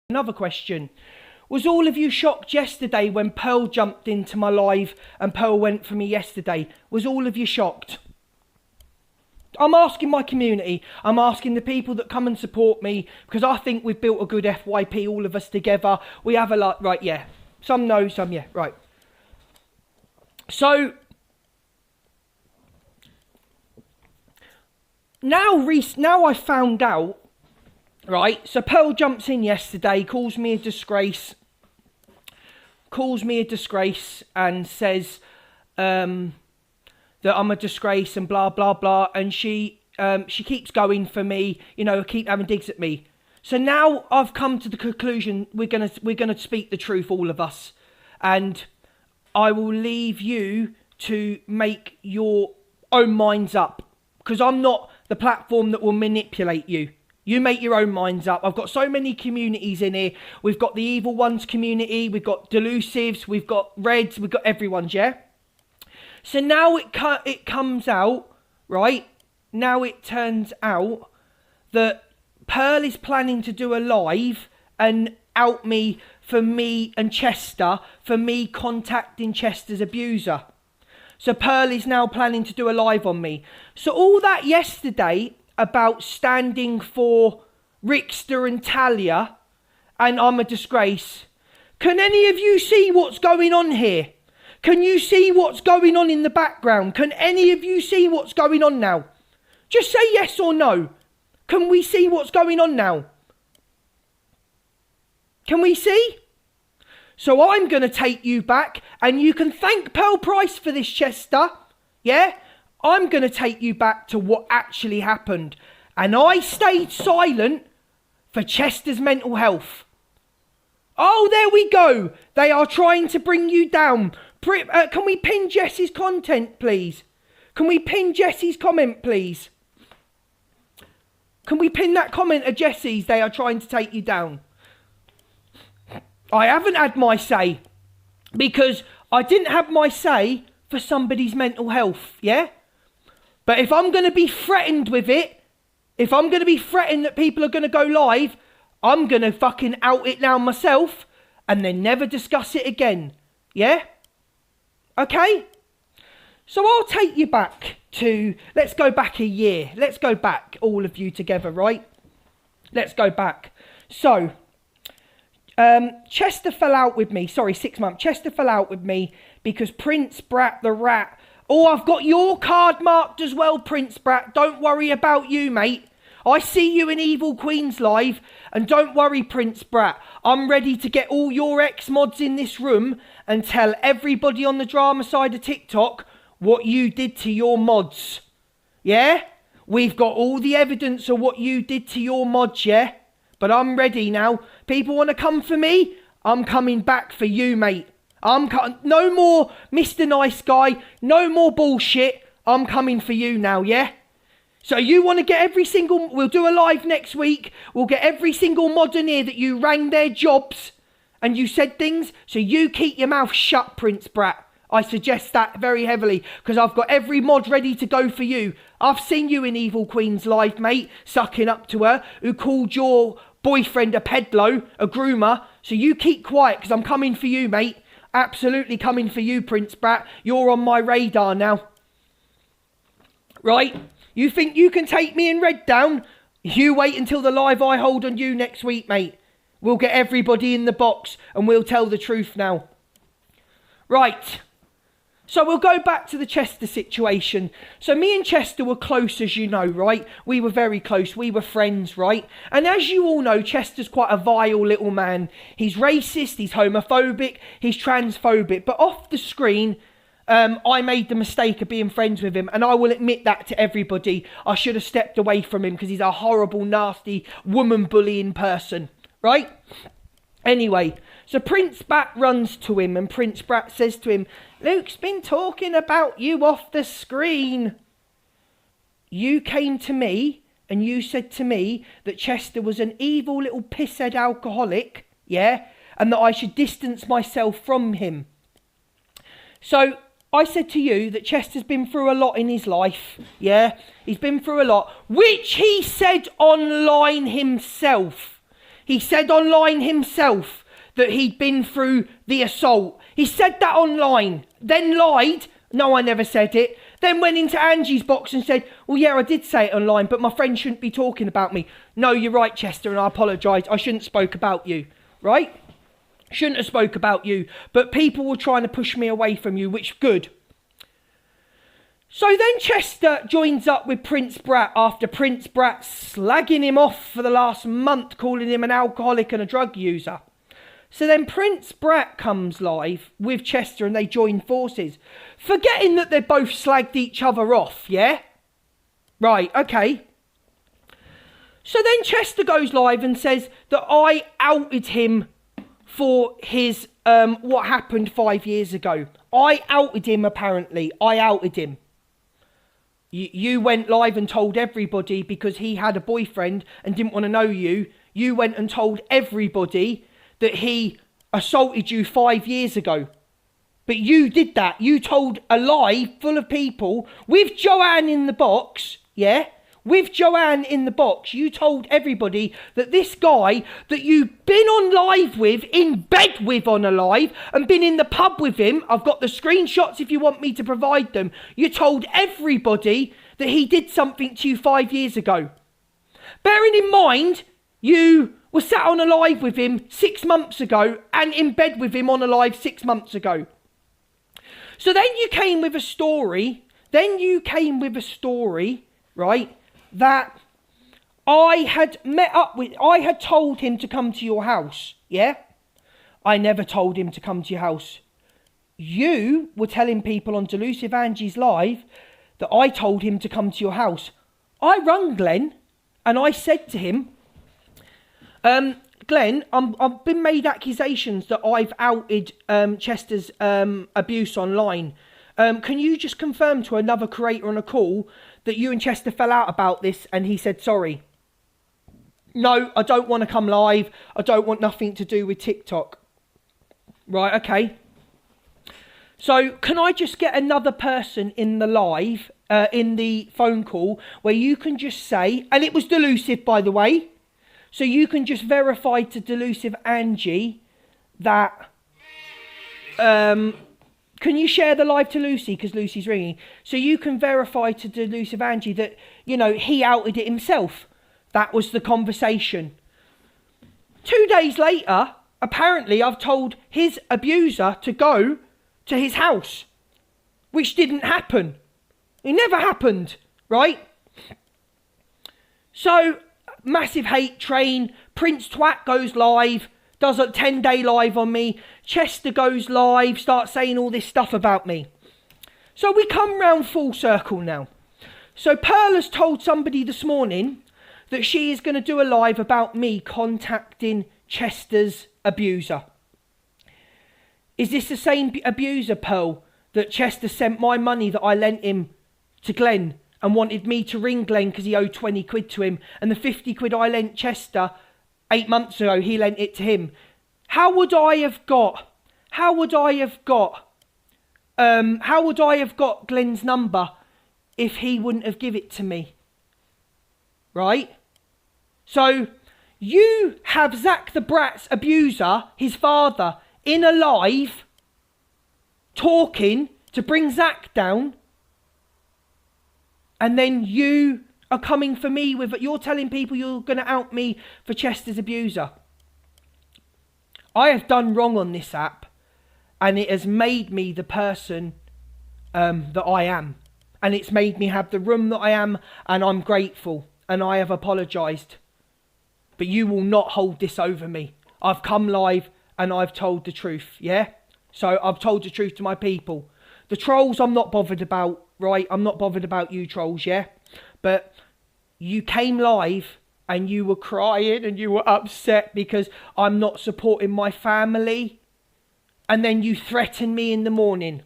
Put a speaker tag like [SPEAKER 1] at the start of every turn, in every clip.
[SPEAKER 1] Another question. Was all of you shocked yesterday when Pearl jumped into my live and Pearl went for me yesterday? Was all of you shocked? I'm asking my community. I'm asking the people that come and support me, because I think we've built a good FYP, all of us together. We have a lot, right, yeah. Some no, some yeah, right. So, now I found out, right, so Pearl jumps in yesterday, calls me a disgrace and says that I'm a disgrace and blah, blah, blah. And she keeps going for me, you know, keep having digs at me. So now I've come to the conclusion we're gonna speak the truth, all of us. And I will leave you to make your own minds up, because I'm not the platform that will manipulate you. You make your own minds up. I've got so many communities in here. We've got the Evil Ones community. We've got Delusives. We've got Reds. We've got everyone's, yeah? So now it comes out, right? Now it turns out that Pearl is planning to do a live and out me for me and Chester, for me contacting Chester's abuser. So Pearl is now planning to do a live on me. So all that yesterday about standing for Rickster and Talia and I'm a disgrace. Can any of you see what's going on here? Can you see what's going on in the background? Can any of you see what's going on now? Just say yes or no. Can we see what's going on now? Can we see? So I'm going to take you back, and you can thank Pearl Price for this, Chester. Yeah? I'm going to take you back to what actually happened. And I stayed silent for Chester's mental health. Oh, there we go. They are trying to bring you down. Can we pin Jesse's content, please? Can we pin Jesse's comment, please? Can we pin that comment of Jesse's? They are trying to take you down. I haven't had my say, because I didn't have my say for somebody's mental health, yeah? But if I'm going to be threatened with it, if I'm going to be threatened that people are going to go live, I'm going to fucking out it now myself and then never discuss it again, yeah? Okay? So I'll take you back to, let's go back a year. Let's go back, all of you together, right? Let's go back. So, Chester fell out with me. Sorry, 6 months. Chester fell out with me because Prince Brat the Rat. Oh, I've got your card marked as well, Prince Brat. Don't worry about you, mate. I see you in Evil Queens live. And don't worry, Prince Brat. I'm ready to get all your ex-mods in this room and tell everybody on the drama side of TikTok what you did to your mods. Yeah? We've got all the evidence of what you did to your mods, yeah? But I'm ready now. People want to come for me? I'm coming back for you, mate. No more Mr. Nice Guy. No more bullshit. I'm coming for you now, yeah? So you want to get every single... We'll do a live next week. We'll get every single mod in here that you rang their jobs and you said things. So you keep your mouth shut, Prince Brat. I suggest that very heavily, because I've got every mod ready to go for you. I've seen you in Evil Queen's live, mate, sucking up to her, who called your boyfriend a pedlo, a groomer. So you keep quiet, because I'm coming for you, mate. Absolutely coming for you, Prince Brat. You're on my radar now. Right? You think you can take me in Red down? You wait until the live I hold on you next week, mate. We'll get everybody in the box, and we'll tell the truth now. Right. So we'll go back to the Chester situation. So me and Chester were close, as you know, right? We were very close. We were friends, right? And as you all know, Chester's quite a vile little man. He's racist, he's homophobic, he's transphobic. But off the screen, I made the mistake of being friends with him. And I will admit that to everybody. I should have stepped away from him because he's a horrible, nasty, woman-bullying person, right? Anyway, so Prince Brat runs to him and Prince Brat says to him, Luke's been talking about you off the screen. You came to me and you said to me that Chester was an evil little pisshead alcoholic, yeah? And that I should distance myself from him. So I said to you that Chester's been through a lot in his life, yeah? He's been through a lot, which he said online himself. He said online himself that he'd been through the assault. He said that online, then lied. No, I never said it. Then went into Angie's box and said, well, yeah, I did say it online, but my friend shouldn't be talking about me. No, you're right, Chester, and I apologise. I shouldn't spoke about you, right? Shouldn't have spoke about you. But people were trying to push me away from you, which good. So then Chester joins up with Prince Brat after Prince Brat slagging him off for the last month, calling him an alcoholic and a drug user. So then Prince Brat comes live with Chester and they join forces, forgetting that they both slagged each other off, yeah? Right, okay. So then Chester goes live and says that I outed him for his, what happened 5 years ago. I outed him, apparently. I outed him. You went live and told everybody because he had a boyfriend and didn't want to know you. You went and told everybody that he assaulted you 5 years ago. But you did that. You told a lie full of people with Joanne in the box, yeah? With Joanne in the box, you told everybody that this guy that you've been on live with, in bed with on a live, and been in the pub with him, I've got the screenshots if you want me to provide them, you told everybody that he did something to you 5 years ago. Bearing in mind, you were sat on a live with him 6 months ago and in bed with him on a live 6 months ago. So then you came with a story, right, that I had told him to come to your house, yeah? I never told him to come to your house. You were telling people on Delusive Angie's live that I told him to come to your house. I rung Glenn and I said to him, Glenn, I've been made accusations that I've outed Chester's abuse online. Can you just confirm to another creator on a call that you and Chester fell out about this and he said sorry? No, I don't want to come live. I don't want nothing to do with TikTok. Right, okay. So can I just get another person in the live, in the phone call, where you can just say, and it was Delusive, by the way, so you can just verify to Delusive Angie that, can you share the live to Lucy, because Lucy's ringing, so you can verify to Delusive Angie that, you know, he outed it himself. That was the conversation. 2 days later, apparently I've told his abuser to go to his house, which didn't happen. It never happened, right? So, massive hate train. Prince Twat goes live, does a 10-day live on me. Chester goes live, starts saying all this stuff about me. So we come round full circle now. So Pearl has told somebody this morning that she is going to do a live about me contacting Chester's abuser. Is this the same abuser, Pearl, that Chester sent my money that I lent him to Glenn and wanted me to ring Glenn because he owed 20 quid to him, and the 50 quid I lent Chester 8 months ago, he lent it to him? How would I have got Glenn's number if he wouldn't have give it to me? Right? So you have Zach the Brat's abuser, his father, in a live talking to bring Zach down, and then you are coming for me with, you're telling people you're going to out me for Chester's abuser. I have done wrong on this app, and it has made me the person that I am, and it's made me have the room that I am, and I'm grateful, and I have apologised. But you will not hold this over me. I've come live and I've told the truth, yeah? So I've told the truth to my people. The trolls I'm not bothered about, right? I'm not bothered about you trolls, yeah? But you came live and you were crying and you were upset because I'm not supporting my family. And then you threatened me in the morning.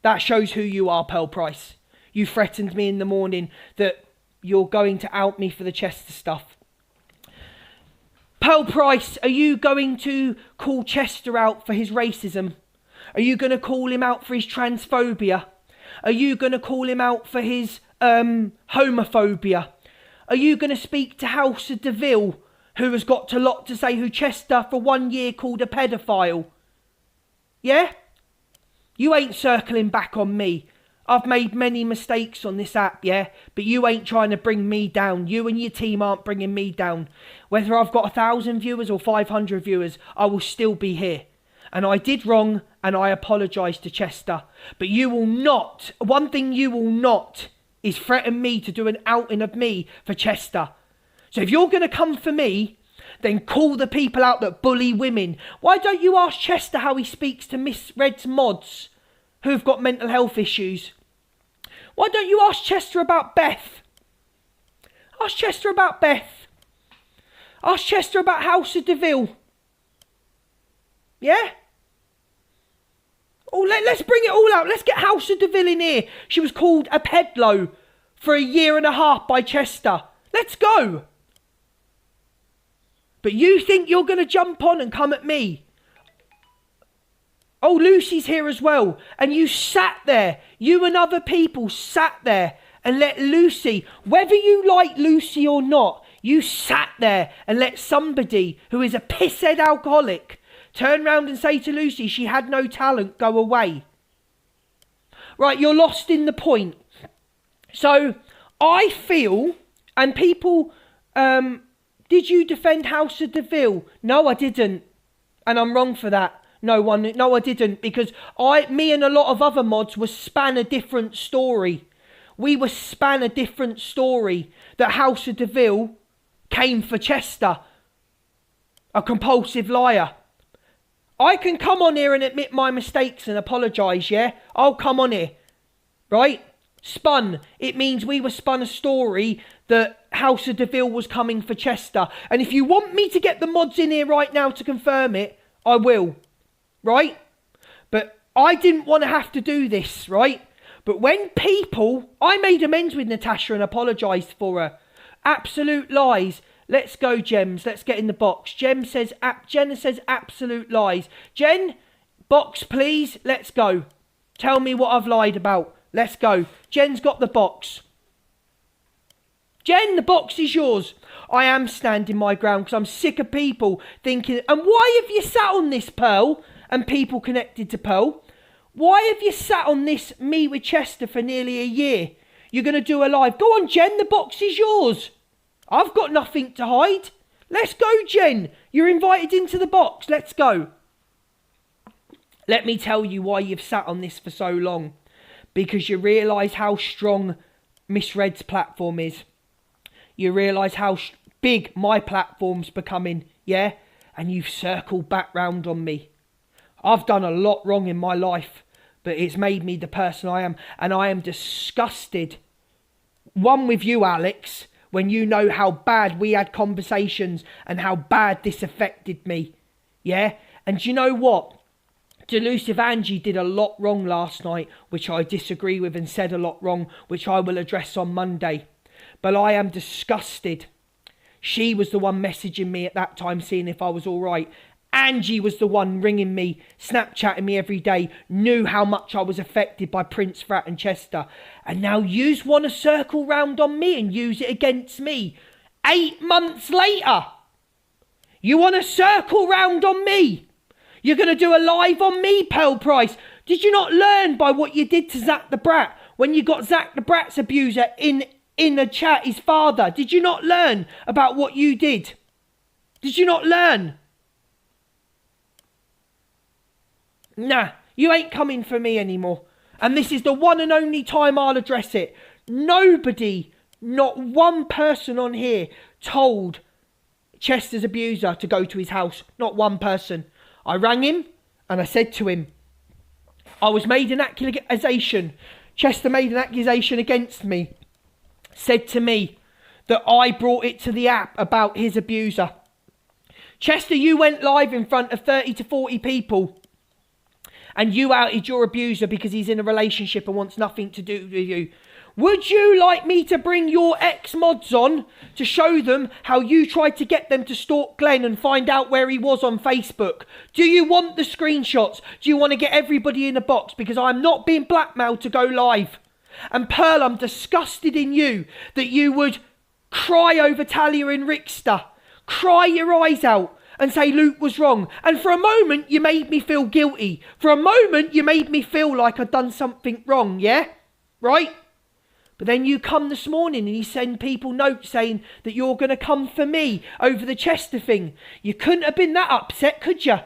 [SPEAKER 1] That shows who you are, Pearl Price. You threatened me in the morning that you're going to out me for the Chester stuff. Pearl Price, are you going to call Chester out for his racism? Are you going to call him out for his transphobia? Are you going to call him out for his homophobia? Are you going to speak to House of Deville, who has got a lot to say, who Chester for 1 year called a pedophile. Yeah? You ain't circling back on me. I've made many mistakes on this app, yeah? But you ain't trying to bring me down. You and your team aren't bringing me down. Whether I've got 1,000 viewers or 500 viewers, I will still be here. And I did wrong, and I apologise to Chester. But you will not, one thing you will not, is threaten me to do an outing of me for Chester. So if you're going to come for me, then call the people out that bully women. Why don't you ask Chester how he speaks to Miss Red's mods who've got mental health issues? Why don't you ask Chester about Beth? Ask Chester about Beth. Ask Chester about House of Deville. Yeah? Oh, let's bring it all out. Let's get House of Deville in here. She was called a pedlo for 1.5 years by Chester. Let's go. But you think you're going to jump on and come at me? Oh, Lucy's here as well. And you sat there. You and other people sat there and let Lucy, whether you like Lucy or not, you sat there and let somebody who is a pisshead alcoholic turn round and say to Lucy she had no talent, go away. Right, you're lost in the point. So, I feel, and people, did you defend House of Deville? No, I didn't. And I'm wrong for that. No, I didn't. Because me and a lot of other mods were span a different story. We were span a different story. That House of Deville came for Chester. A compulsive liar. I can come on here and admit my mistakes and apologise, yeah? I'll come on here. Right? Spun. It means we were spun a story that House of Deville was coming for Chester. And if you want me to get the mods in here right now to confirm it, I will. Right? But I didn't want to have to do this, right? But when people... I made amends with Natasha and apologised for her. Absolute lies. Let's go, Gems. Let's get in the box. Jenna says absolute lies. Jen, box, please. Let's go. Tell me what I've lied about. Let's go. Jen's got the box. Jen, the box is yours. I am standing my ground because I'm sick of people thinking... And why have you sat on this, Pearl? And people connected to Pearl. Why have you sat on this Me with Chester for nearly 1 year? You're going to do a live. Go on, Jen. The box is yours. I've got nothing to hide. Let's go, Jen. You're invited into the box. Let's go. Let me tell you why you've sat on this for so long. Because you realise how strong Miss Red's platform is. You realise how big my platform's becoming, yeah? And you've circled back round on me. I've done a lot wrong in my life, but it's made me the person I am. And I am disgusted. One with you, Alex, when you know how bad we had conversations and how bad this affected me. Yeah? And you know what? Delusive Angie did a lot wrong last night, which I disagree with, and said a lot wrong, which I will address on Monday. But I am disgusted. She was the one messaging me at that time, seeing if I was all right. Angie was the one ringing me, Snapchatting me every day, knew how much I was affected by Prince Frat and Chester. And now yous want to circle round on me and use it against me. 8 months later, you want to circle round on me. You're going to do a live on me, Pearl Price. Did you not learn by what you did to Zach the Brat? When you got Zach the Brat's abuser in the chat, his father. Did you not learn about what you did? Did you not learn? Nah, you ain't coming for me anymore. And this is the one and only time I'll address it. Nobody, not one person on here told Chester's abuser to go to his house. Not one person. I rang him and I said to him, I was made an accusation. Chester made an accusation against me. Said to me that I brought it to the app about his abuser. Chester, you went live in front of 30 to 40 people. And you outed your abuser because he's in a relationship and wants nothing to do with you. Would you like me to bring your ex-mods on to show them how you tried to get them to stalk Glenn and find out where he was on Facebook? Do you want the screenshots? Do you want to get everybody in a box? Because I'm not being blackmailed to go live. And Pearl, I'm disgusted in you that you would cry over Talia and Rickster. cry your eyes out and say Luke was wrong. And for a moment, you made me feel guilty. For a moment, you made me feel like I'd done something wrong, yeah? Right? But then you come this morning and you send people notes saying that you're going to come for me over the Chester thing. You couldn't have been that upset, could you?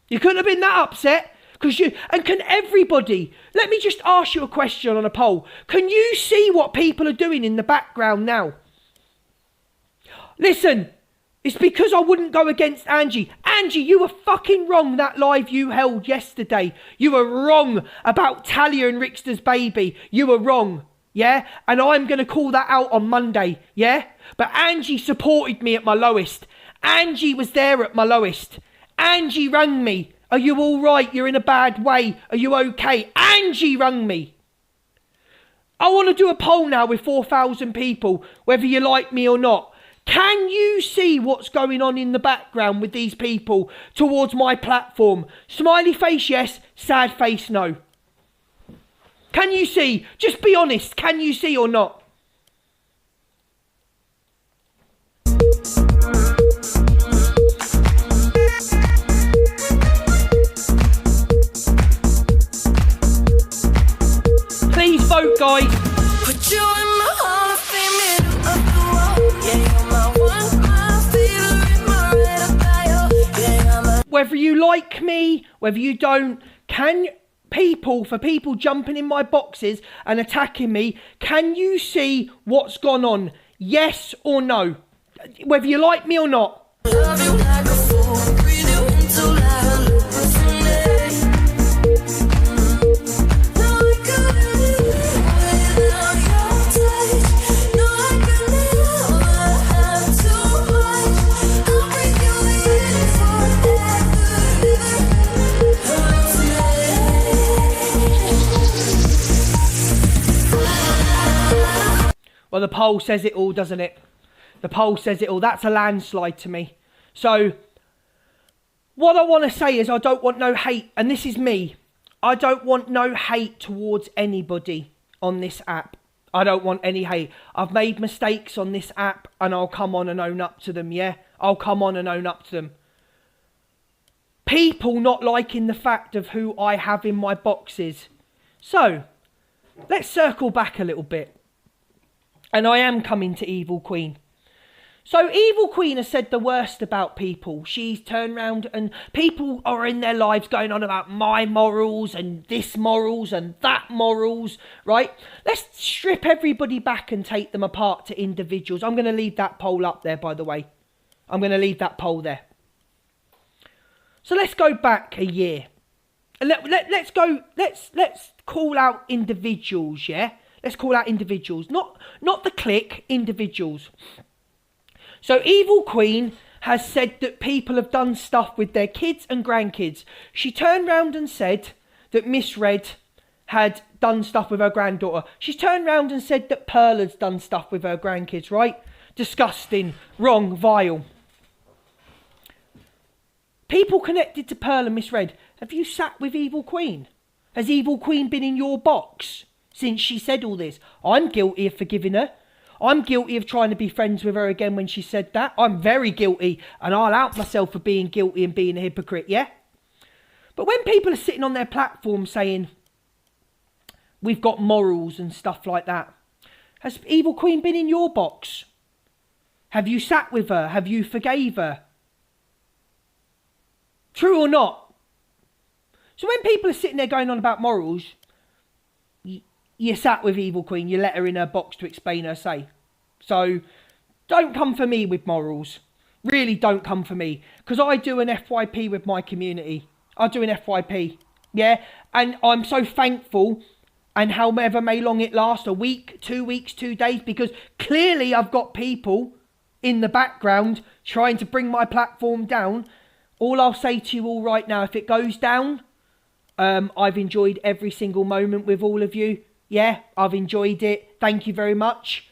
[SPEAKER 1] You couldn't have been that upset. And can everybody, let me just ask you a question on a poll. Can you see what people are doing in the background now? Listen, it's because I wouldn't go against Angie. Angie, you were fucking wrong that live you held yesterday. You were wrong about Talia and Rickster's baby. You were wrong, yeah? And I'm going to call that out on Monday, yeah? But Angie supported me at my lowest. Angie was there at my lowest. Angie rang me. Are you all right? You're in a bad way. Are you okay? Angie rang me. I want to do a poll now with 4,000 people, whether you like me or not. Can you see what's going on in the background with these people towards my platform? Smiley face, yes. Sad face, no. Can you see? Just be honest. Can you see or not? Please vote, guys. Put you in my Hall of Fame, middle of the wall. Yeah, you're my one, my favorite, my red bio. Yeah, I'm a... Whether you like me, whether you don't, for people jumping in my boxes and attacking me, can you see what's gone on? Yes or no? Whether you like me or not. Love you like a fool, breathe you into like well, the poll says it all, doesn't it? The poll says it all. That's a landslide to me. So, what I want to say is I don't want no hate. And this is me. I don't want no hate towards anybody on this app. I don't want any hate. I've made mistakes on this app and I'll come on and own up to them, yeah? I'll come on and own up to them. People not liking the fact of who I have in my boxes. So, let's circle back a little bit. And I am coming to Evil Queen. So Evil Queen has said the worst about people. She's turned round and people are in their lives going on about my morals and this morals and that morals, right? Let's strip everybody back and take them apart to individuals. I'm going to leave that poll up there, by the way. I'm going to leave that poll there. So let's go back a year. Let's call out individuals, yeah? Let's call out individuals, not the clique, individuals. So Evil Queen has said that people have done stuff with their kids and grandkids. She turned round and said that Miss Red had done stuff with her granddaughter. She's turned round and said that Pearl has done stuff with her grandkids, right? Disgusting, wrong, vile. People connected to Pearl and Miss Red, have you sat with Evil Queen? Has Evil Queen been in your box since she said all this? I'm guilty of forgiving her. I'm guilty of trying to be friends with her again when she said that. I'm very guilty, and I'll out myself for being guilty and being a hypocrite, yeah? But when people are sitting on their platform saying, we've got morals and stuff like that, has Evil Queen been in your box? Have you sat with her? Have you forgave her? True or not? So when people are sitting there going on about morals, you sat with Evil Queen, you let her in her box to explain her say. So don't come for me with morals. Really don't come for me. Because I do an FYP with my community. I do an FYP. Yeah? And I'm so thankful, and however may long it last, a week, 2 weeks, 2 days, because clearly I've got people in the background trying to bring my platform down. All I'll say to you all right now, if it goes down, I've enjoyed every single moment with all of you. Yeah, I've enjoyed it. Thank you very much.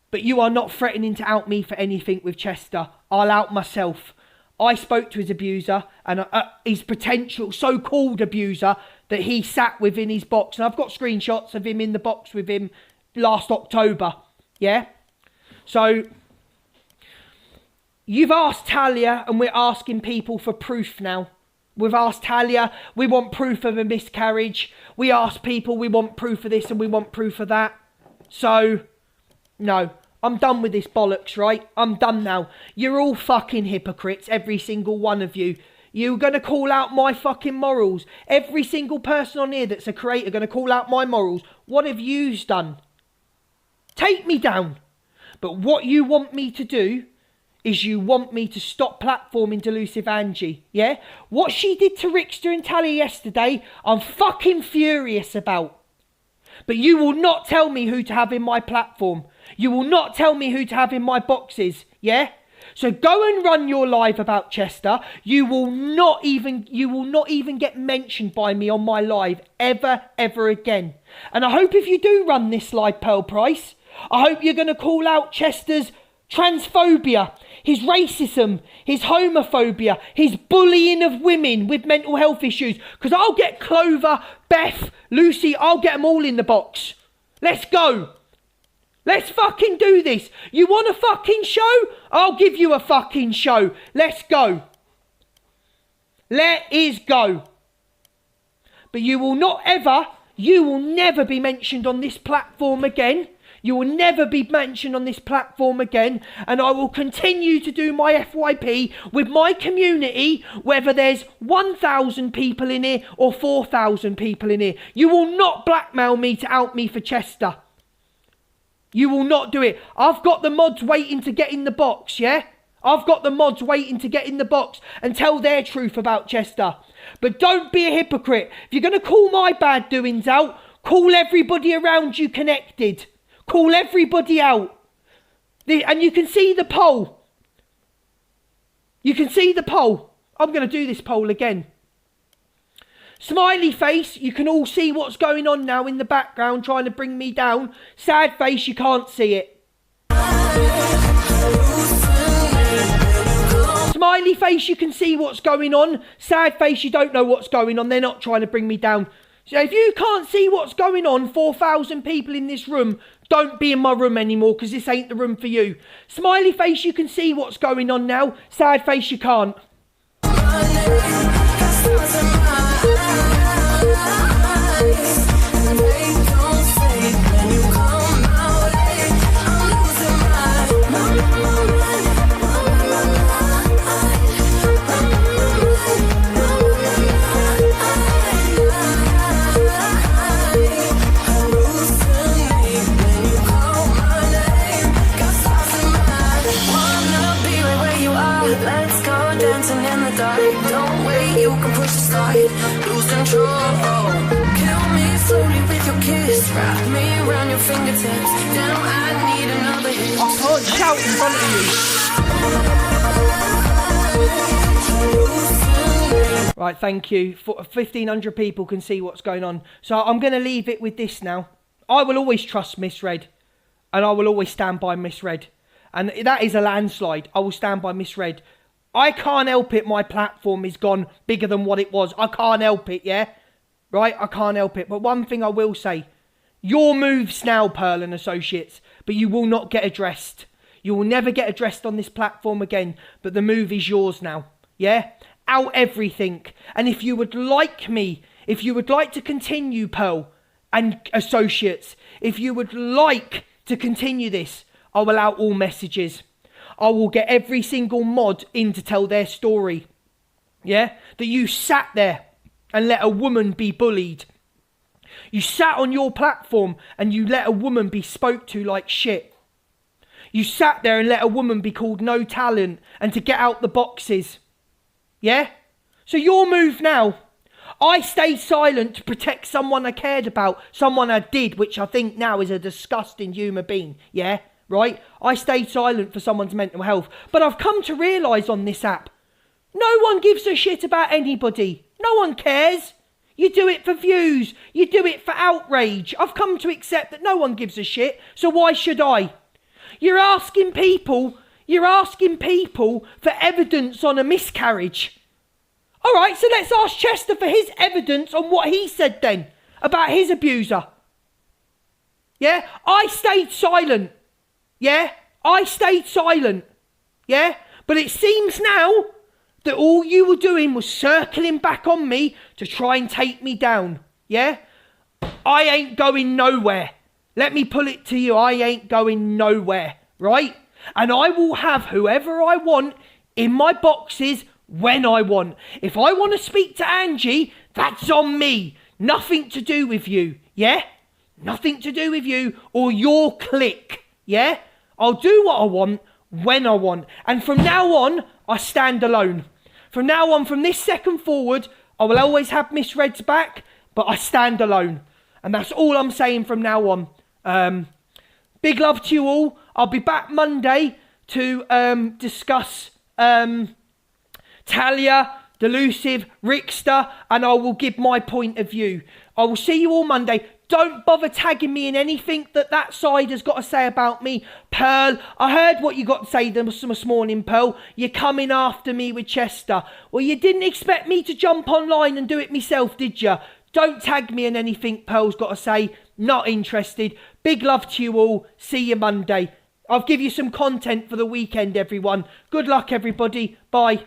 [SPEAKER 1] But you are not threatening to out me for anything with Chester. I'll out myself. I spoke to his abuser and his potential so-called abuser that he sat within his box. And I've got screenshots of him in the box with him last October. Yeah? So You've asked Talia, and we're asking people for proof now. We've asked Talia, we want proof of a miscarriage. We asked people, we want proof of this and we want proof of that. So, no, I'm done with this bollocks, right? I'm done now. You're all fucking hypocrites, every single one of you. You're going to call out my fucking morals. Every single person on here that's a creator going to call out my morals. What have yous done? Take me down. But what you want me to do is you want me to stop platforming Delusive Angie, yeah? What she did to Rickster and Talia yesterday, I'm fucking furious about. But you will not tell me who to have in my platform. You will not tell me who to have in my boxes, yeah? So go and run your live about Chester. You will not even get mentioned by me on my live ever again. And I hope if you do run this live, Pearl Price, I hope you're going to call out Chester's transphobia, his racism, his homophobia, his bullying of women with mental health issues. Because I'll get Clover, Beth, Lucy, I'll get them all in the box. Let's go. Let's fucking do this. You want a fucking show? I'll give you a fucking show. Let's go. Let us go. But you will never be mentioned on this platform again. You will never be mentioned on this platform again, and I will continue to do my FYP with my community, whether there's 1,000 people in here or 4,000 people in here. You will not blackmail me to out me for Chester. You will not do it. I've got the mods waiting to get in the box, yeah? I've got the mods waiting to get in the box and tell their truth about Chester. But don't be a hypocrite. If you're going to call my bad doings out, call everybody around you connected. Call everybody out. And you can see the poll. You can see the poll. I'm going to do this poll again. Smiley face, you can all see what's going on now in the background trying to bring me down. Sad face, you can't see it. Smiley face, you can see what's going on. Sad face, you don't know what's going on. They're not trying to bring me down. So if you can't see what's going on, 4,000 people in this room, don't be in my room anymore because this ain't the room for you. Smiley face, you can see what's going on now. Sad face, you can't.
[SPEAKER 2] Let's go dancing in the dark. Don't wait, you can push aside. Lose control. Kill me slowly with your kiss. Wrap me around your fingertips. Damn, I need another hit.
[SPEAKER 1] I can't shout in front of you. Right, thank you. 1,500 people can see what's going on. So I'm going to leave it with this now. I will always trust Miss Red. And I will always stand by Miss Red. And that is a landslide. I will stand by Miss Red. I can't help it. My platform is gone bigger than what it was. I can't help it, yeah? Right? I can't help it. But one thing I will say. Your moves now, Pearl and Associates. But you will not get addressed. You will never get addressed on this platform again. But the move is yours now. Yeah? Out everything. And if you would like me, if you would like to continue, Pearl and Associates, if you would like to continue this, I will out all messages. I will get every single mod in to tell their story. Yeah? That you sat there and let a woman be bullied. You sat on your platform and you let a woman be spoke to like shit. You sat there and let a woman be called no talent and to get out the boxes. Yeah? So your move now. I stayed silent to protect someone I cared about. Someone I did, which I think now is a disgusting human being. Yeah? Right? I stayed silent for someone's mental health. But I've come to realise on this app, no one gives a shit about anybody. No one cares. You do it for views. You do it for outrage. I've come to accept that no one gives a shit, so why should I? You're asking people for evidence on a miscarriage. All right, so let's ask Chester for his evidence on what he said then about his abuser. Yeah? I stayed silent. Yeah? I stayed silent. Yeah? But it seems now that all you were doing was circling back on me to try and take me down. Yeah? I ain't going nowhere. Let me pull it to you. I ain't going nowhere. Right? And I will have whoever I want in my boxes when I want. If I want to speak to Angie, that's on me. Nothing to do with you. Yeah? Nothing to do with you or your clique. Yeah? I'll do what I want when I want. And from now on, I stand alone. From now on, from this second forward, I will always have Miss Reds back, but I stand alone. And that's all I'm saying from now on. Big love to you all. I'll be back Monday to discuss Talia, Delusive, Rickster, and I will give my point of view. I will see you all Monday. Don't bother tagging me in anything that side has got to say about me. Pearl, I heard what you got to say this morning, Pearl. You're coming after me with Chester. Well, you didn't expect me to jump online and do it myself, did you? Don't tag me in anything Pearl's got to say. Not interested. Big love to you all. See you Monday. I'll give you some content for the weekend, everyone. Good luck, everybody. Bye.